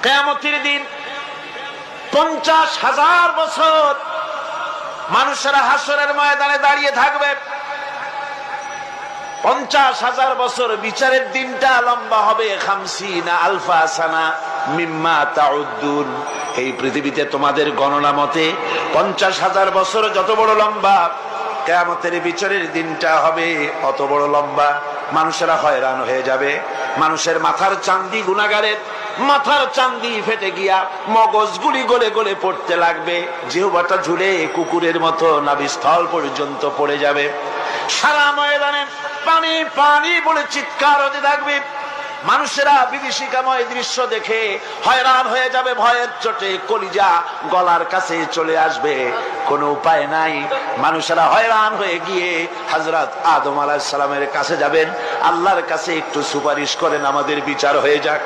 কিয়ামতের দিন 50,000 বছর মানুষেরা হাসরের ময়দানে দাঁড়িয়ে থাকবে। 50,000 বছর বিচারের দিনটা লম্বা হবে 50 আলফা সানা মিম্মা তাউদ্দুন। এই পৃথিবীতে তোমাদের গণনা মতে 50,000 বছর যত বড় লম্বা, কিয়ামতের বিচারের দিনটা হবে অত বড় লম্বা। মানুষেরা হয়রান হয়ে যাবে। মানুষের মাথার চান্দি, গুনাহগারের মাথার চান্দি ফেটে গিয়া মগজগুলি গলে গলে পড়তে লাগবে। জিহ্বাটা ঝুলে কুকুরের মতো নাভিস্থল পর্যন্ত পড়ে যাবে। সারা ময়দানে পানি পানি বলে চিৎকার হতে থাকবে। মানুষেরা বিভীষিকাময় দৃশ্য দেখে হয়রান হয়ে যাবে। ভয়ের চোটে কলিজা গলার কাছে চলে আসবে। কোনো উপায় নাই। মানুষেরা হয়রান হয়ে গিয়ে হযরত আদম আলাইহিস সালামের কাছে যাবেন। আল্লাহর কাছে একটু সুপারিশ করেন, আমাদের বিচার হয়ে যাক।